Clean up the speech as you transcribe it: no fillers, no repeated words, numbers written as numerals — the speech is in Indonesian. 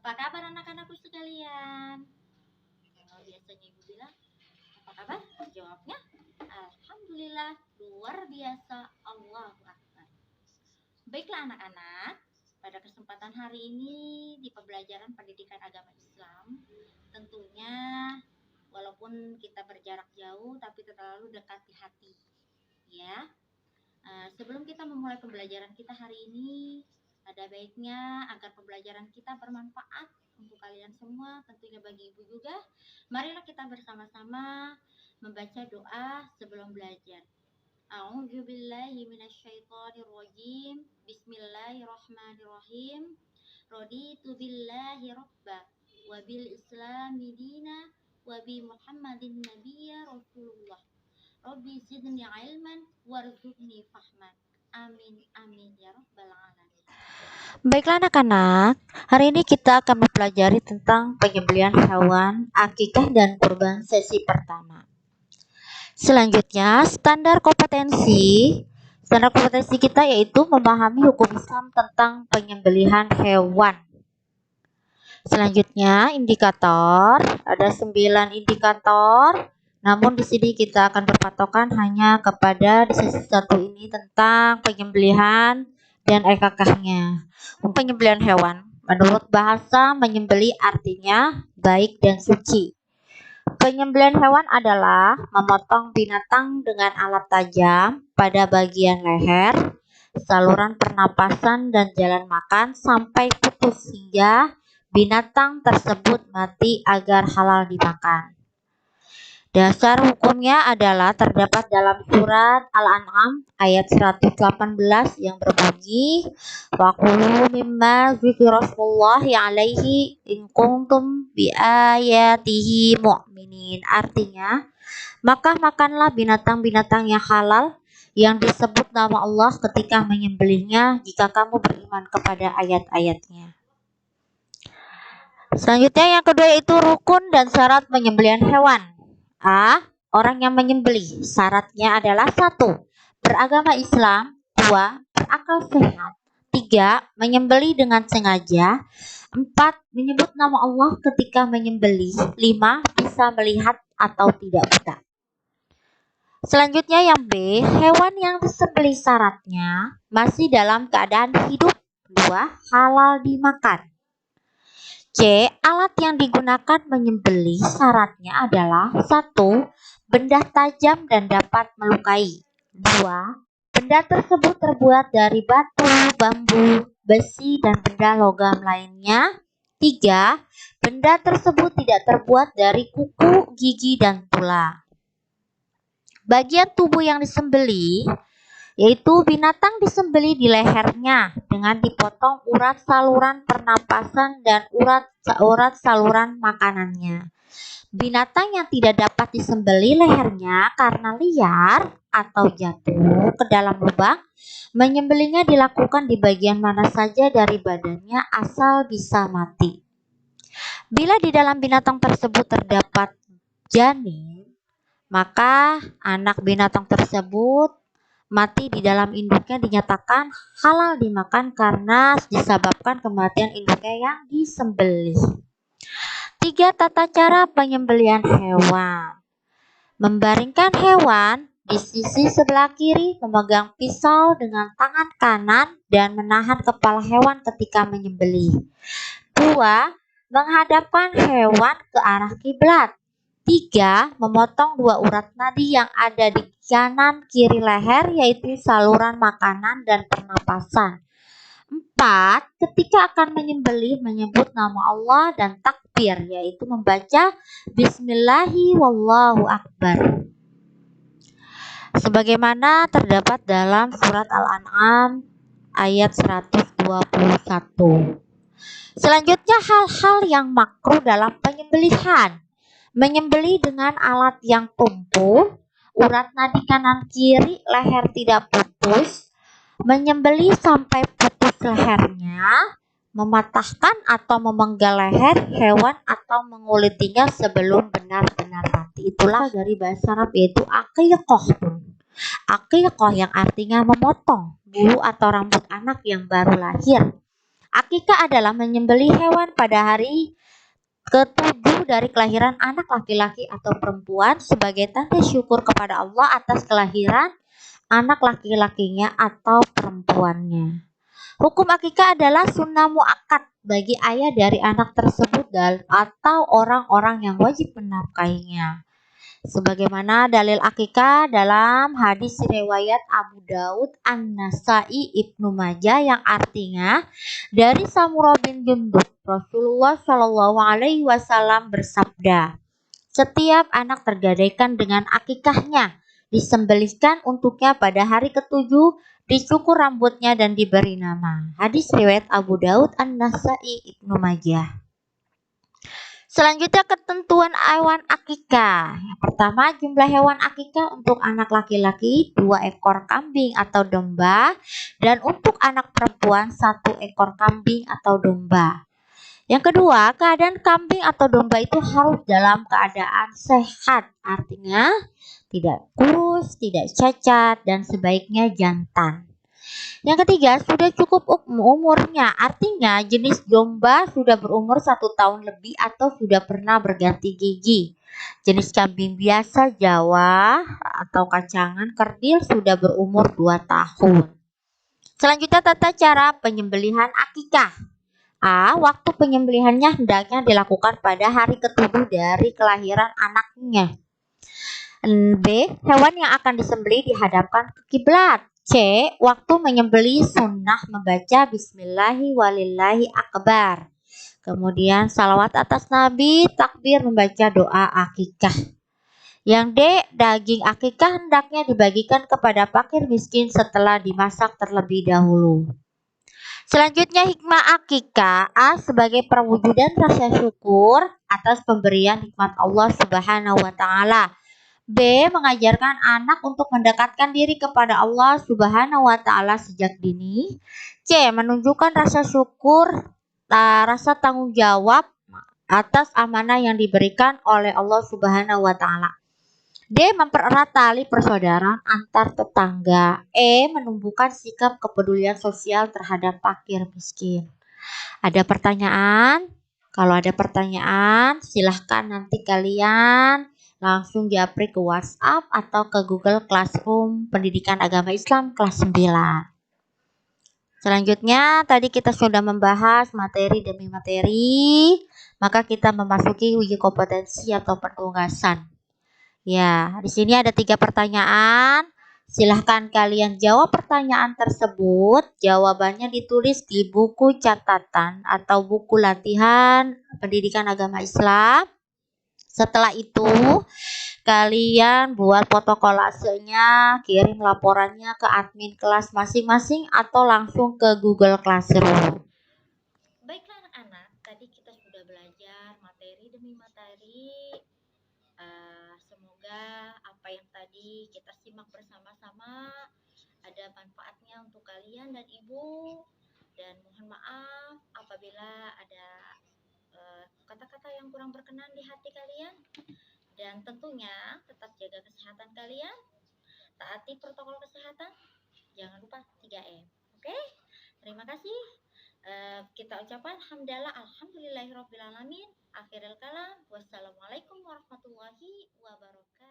Apa kabar anak-anakku sekalian? Kalau biasanya ibu bilang, apa kabar? Jawabnya, Alhamdulillah, luar biasa, Allahu Akbar. Baiklah anak-anak, pada kesempatan hari ini di pembelajaran pendidikan agama Islam, tentunya walaupun kita berjarak jauh tapi terlalu dekat di hati. Ya, sebelum kita memulai pembelajaran kita hari ini, ada baiknya agar pembelajaran kita bermanfaat untuk kalian semua, tentunya bagi ibu juga. Marilah kita bersama-sama membaca doa sebelum belajar. A'udzubillahi minasyaitonirrajim. Bismillahirrahmanirrahim. Raditu billahi rabba wa bil islami dina wa bi Muhammadin nabiyya rasulullah. Rabbi zidni ilman warzuqni fahman. Amin amin ya rabbal alamin. Baiklah anak-anak, hari ini kita akan mempelajari tentang penyembelihan hewan, akikah dan kurban sesi pertama. Selanjutnya, standar kompetensi kita yaitu memahami hukum Islam tentang penyembelihan hewan. Selanjutnya, indikator, ada 9 indikator. Namun di sini kita akan berpatokan hanya kepada di sesi 1 ini tentang penyembelihan dan akikahnya. Penyembelihan hewan, menurut bahasa menyembelih artinya baik dan suci. Penyembelihan hewan adalah memotong binatang dengan alat tajam pada bagian leher, saluran pernapasan dan jalan makan sampai putus hingga binatang tersebut mati agar halal dimakan. Dasar hukumnya adalah terdapat dalam surat Al-An'am ayat 118 yang berbunyi Waqulu mimma zikirasmullahi alaihi in kuntum biayatihi mu'minin. Artinya, maka makanlah binatang-binatang yang halal yang disebut nama Allah ketika menyembelihnya jika kamu beriman kepada ayat-ayatnya. Selanjutnya yang kedua yaitu rukun dan syarat penyembelihan hewan. A. Orang yang menyembelih. Syaratnya adalah 1. Beragama Islam. 2. Berakal sehat. 3. Menyembelih dengan sengaja. 4. Menyebut nama Allah ketika menyembelih. 5. Bisa melihat atau tidak buta. Selanjutnya yang B. Hewan yang disembelih syaratnya masih dalam keadaan hidup. 2. Halal dimakan. C. Alat yang digunakan menyembelih syaratnya adalah 1. Benda tajam dan dapat melukai. 2. Benda tersebut terbuat dari batu, bambu, besi, dan benda logam lainnya. 3. Benda tersebut tidak terbuat dari kuku, gigi, dan tulang. Bagian tubuh yang disembelih yaitu binatang disembelih di lehernya dengan dipotong urat saluran pernapasan dan urat saluran makanannya. Binatang yang tidak dapat disembelih lehernya karena liar atau jatuh ke dalam lubang, menyembelihnya dilakukan di bagian mana saja dari badannya asal bisa mati. Bila di dalam binatang tersebut terdapat janin, maka anak binatang tersebut mati di dalam induknya dinyatakan halal dimakan karena disebabkan kematian induknya yang disembelih. 3. Tata cara penyembelihan hewan. Membaringkan hewan di sisi sebelah kiri, memegang pisau dengan tangan kanan dan menahan kepala hewan ketika menyembelih. 2. Menghadapkan hewan ke arah kiblat. 3. Memotong 2 urat nadi yang ada di kanan kiri leher yaitu saluran makanan dan pernapasan. 4. Ketika akan menyembelih menyebut nama Allah dan takbir yaitu membaca Bismillahi wallahu akbar. Sebagaimana terdapat dalam surat Al-An'am ayat 121. Selanjutnya hal-hal yang makruh dalam penyembelihan. Menyembelih dengan alat yang tumpul, urat nadi kanan kiri leher tidak putus, menyembelih sampai putus lehernya, mematahkan atau memenggal leher hewan atau mengulitinya sebelum benar-benar mati. Itulah dari bahasa Arab yaitu akikah. Akikah yang artinya memotong bulu atau rambut anak yang baru lahir Akikah adalah menyembelih hewan pada hari ketujuh dari kelahiran anak laki-laki atau perempuan sebagai tanda syukur kepada Allah atas kelahiran anak laki-lakinya atau perempuannya. Hukum akikah adalah sunnah muakkad bagi ayah dari anak tersebut atau orang-orang yang wajib menafkahinya. Sebagaimana dalil akikah dalam hadis riwayat Abu Daud, An-Nasai, Ibnu Majah yang artinya dari Samurah bin Jundub, Rasulullah Shallallahu Alaihi Wasallam bersabda, setiap anak tergadaikan dengan akikahnya, disembelihkan untuknya pada hari ketujuh, dicukur rambutnya dan diberi nama. Hadis riwayat Abu Daud, An-Nasai, Ibnu Majah. Selanjutnya ketentuan hewan akikah. Yang pertama, jumlah hewan akikah untuk anak laki-laki 2 ekor kambing atau domba dan untuk anak perempuan 1 ekor kambing atau domba. Yang kedua, keadaan kambing atau domba itu harus dalam keadaan sehat, artinya tidak kurus, tidak cacat, dan sebaiknya jantan. Yang ketiga, sudah cukup umurnya, artinya jenis domba sudah berumur 1 tahun lebih atau sudah pernah berganti gigi. Jenis kambing biasa Jawa atau kacangan kerdil sudah berumur 2 tahun. Selanjutnya tata cara penyembelihan akikah. A. Waktu penyembelihannya hendaknya dilakukan pada hari ketujuh dari kelahiran anaknya. B. Hewan yang akan disembelih dihadapkan ke kiblat. C. Waktu menyembelih sunnah membaca Bismillahi walillahi akbar. Kemudian salawat atas Nabi, takbir membaca doa akikah. Yang D. Daging akikah hendaknya dibagikan kepada fakir miskin setelah dimasak terlebih dahulu. Selanjutnya hikmah akikah. A. Sebagai perwujudan rasa syukur atas pemberian nikmat Allah Subhanahu wa taala. B. Mengajarkan anak untuk mendekatkan diri kepada Allah Subhanahu wa taala sejak dini. C. Menunjukkan rasa syukur, rasa tanggung jawab atas amanah yang diberikan oleh Allah Subhanahu wa taala. D. Mempererat tali persaudaraan antar tetangga. E. Menumbuhkan sikap kepedulian sosial terhadap fakir miskin. Ada pertanyaan? Kalau ada pertanyaan, silahkan nanti kalian langsung japri ke WhatsApp atau ke Google Classroom Pendidikan Agama Islam kelas 9. Selanjutnya, tadi kita sudah membahas materi demi materi, maka kita memasuki uji kompetensi atau penugasan. Ya, di sini ada 3 pertanyaan. Silahkan kalian jawab pertanyaan tersebut. Jawabannya ditulis di buku catatan atau buku latihan pendidikan agama Islam. Setelah itu, kalian buat foto kolasenya, kirim laporannya ke admin kelas masing-masing atau langsung ke Google Classroom. Baiklah anak-anak, tadi kita sudah belajar materi demi materi. Semoga apa yang tadi kita simak bersama-sama ada manfaatnya untuk kalian dan ibu. Dan mohon maaf apabila ada kata-kata yang kurang berkenan di hati kalian. Dan tentunya tetap jaga kesehatan kalian, taati protokol kesehatan, jangan lupa 3M. Oke? Terima kasih. Kita ucapkan hamdalah alhamdulillahirabbil alamin. Akhirul kalam. Wassalamualaikum warahmatullahi wabarakatuh.